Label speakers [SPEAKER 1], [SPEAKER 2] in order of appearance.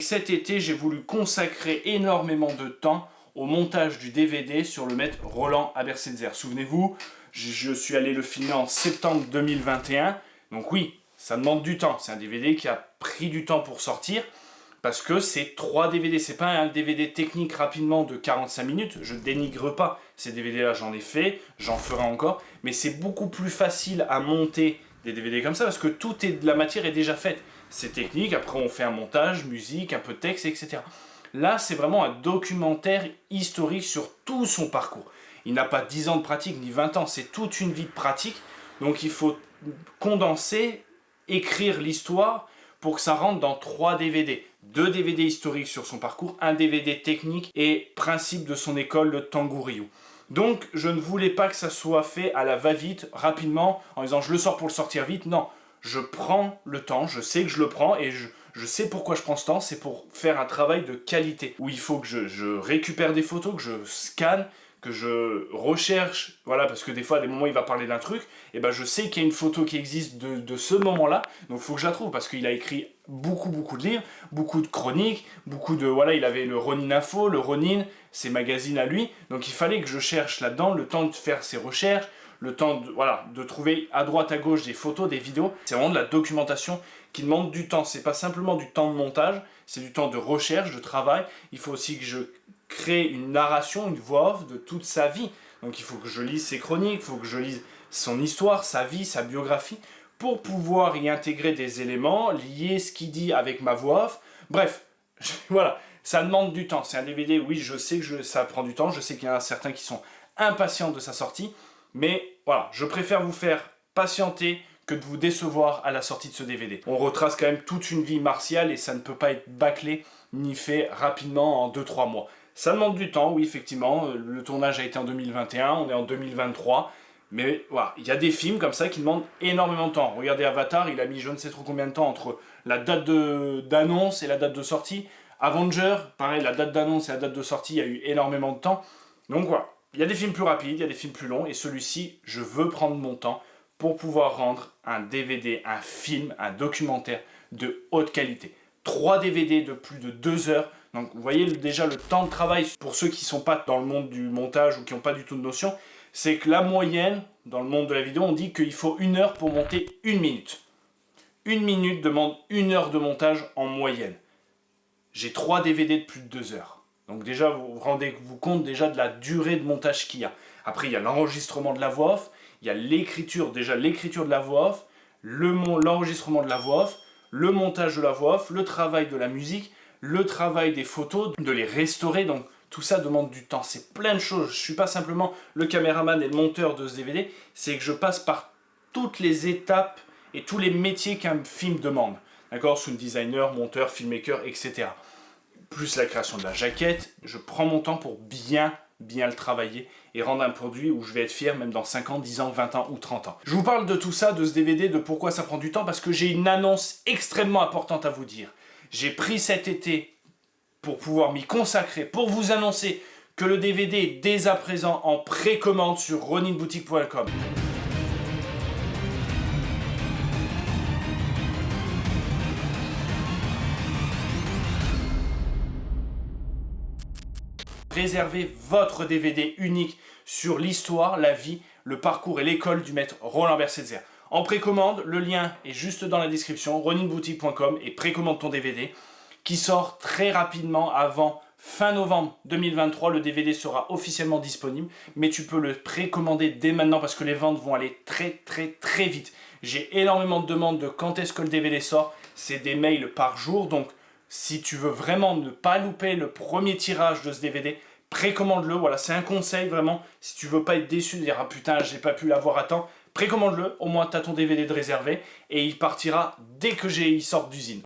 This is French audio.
[SPEAKER 1] cet été, j'ai voulu consacrer énormément de temps au montage du DVD sur le maître Roland Abersetzer. Souvenez-vous, je suis allé le filmer en septembre 2021. Donc oui, ça demande du temps. C'est un DVD qui a pris du temps pour sortir parce que c'est 3 DVD. C'est pas un DVD technique rapidement de 45 minutes. Je dénigre pas ces DVD-là, j'en ai fait, j'en ferai encore. Mais c'est beaucoup plus facile à monter des DVD comme ça parce que la matière est déjà faite. C'est technique, après on fait un montage, musique, un peu de texte, etc. Là, c'est vraiment un documentaire historique sur tout son parcours. Il n'a pas 10 ans de pratique, ni 20 ans, c'est toute une vie de pratique. Donc il faut condenser, écrire l'histoire pour que ça rentre dans 3 DVD. 2 DVD historiques sur son parcours, un DVD technique et principe de son école, le Tangouriou. Donc je ne voulais pas que ça soit fait à la va-vite, rapidement, en disant je le sors pour le sortir vite. Non, je prends le temps, je sais que je le prends et je sais pourquoi je prends ce temps, c'est pour faire un travail de qualité, où il faut que je récupère des photos, que je scanne, que je recherche, voilà, parce que des fois, à des moments, il va parler d'un truc, et ben je sais qu'il y a une photo qui existe de ce moment-là, donc il faut que je la trouve, parce qu'il a écrit beaucoup de livres, beaucoup de chroniques, voilà, il avait le Ronin Info, le Ronin, ses magazines à lui, donc il fallait que je cherche là-dedans, le temps de faire ses recherches, le temps de trouver à droite à gauche des photos, des vidéos. C'est vraiment de la documentation qui demande du temps. C'est pas simplement du temps de montage, c'est du temps de recherche, de travail. Il faut aussi que je crée une narration, une voix off de toute sa vie. Donc il faut que je lise ses chroniques, il faut que je lise son histoire, sa vie, sa biographie, pour pouvoir y intégrer des éléments, lier ce qu'il dit avec ma voix off. Bref, voilà, ça demande du temps. C'est un DVD, oui, je sais que ça prend du temps, je sais qu'il y en a certains qui sont impatients de sa sortie, mais voilà, je préfère vous faire patienter que de vous décevoir à la sortie de ce DVD. On retrace quand même toute une vie martiale et ça ne peut pas être bâclé ni fait rapidement en 2-3 mois. Ça demande du temps, oui, effectivement. Le tournage a été en 2021, on est en 2023. Mais voilà, il y a des films comme ça qui demandent énormément de temps. Regardez Avatar, il a mis je ne sais trop combien de temps entre la date d'annonce et la date de sortie. Avenger, pareil, la date d'annonce et la date de sortie, il y a eu énormément de temps. Donc voilà. Il y a des films plus rapides, il y a des films plus longs, et celui-ci, je veux prendre mon temps pour pouvoir rendre un DVD, un film, un documentaire de haute qualité. 3 DVD de plus de 2 heures, donc vous voyez déjà le temps de travail pour ceux qui ne sont pas dans le monde du montage ou qui n'ont pas du tout de notion, c'est que la moyenne, dans le monde de la vidéo, on dit qu'il faut 1 heure pour monter 1 minute. 1 minute demande 1 heure de montage en moyenne. J'ai 3 DVD de plus de 2 heures. Donc déjà, vous rendez-vous compte déjà de la durée de montage qu'il y a. Après, il y a l'enregistrement de la voix off, il y a l'écriture de la voix off, l'enregistrement de la voix off, le montage de la voix off, le travail de la musique, le travail des photos, de les restaurer. Donc tout ça demande du temps. C'est plein de choses. Je ne suis pas simplement le caméraman et le monteur de ce DVD, c'est que je passe par toutes les étapes et tous les métiers qu'un film demande. D'accord, sound designer, monteur, filmmaker, etc. Plus la création de la jaquette, je prends mon temps pour bien le travailler et rendre un produit où je vais être fier même dans 5 ans, 10 ans, 20 ans ou 30 ans. Je vous parle de tout ça, de ce DVD, de pourquoi ça prend du temps, parce que j'ai une annonce extrêmement importante à vous dire. J'ai pris cet été pour pouvoir m'y consacrer, pour vous annoncer que le DVD est dès à présent en précommande sur roninboutique.com. Réservez votre DVD unique sur l'histoire, la vie, le parcours et l'école du maître Roland Abersetzer. En précommande, le lien est juste dans la description, roninboutique.com, et précommande ton DVD qui sort très rapidement avant fin novembre 2023. Le DVD sera officiellement disponible, mais tu peux le précommander dès maintenant parce que les ventes vont aller très vite. J'ai énormément de demandes de quand est-ce que le DVD sort, c'est des mails par jour, donc si tu veux vraiment ne pas louper le premier tirage de ce DVD, précommande-le. Voilà, c'est un conseil vraiment. Si tu veux pas être déçu de dire ah putain, j'ai pas pu l'avoir à temps, précommande-le. Au moins, tu as ton DVD de réservé et il partira dès que il sort d'usine.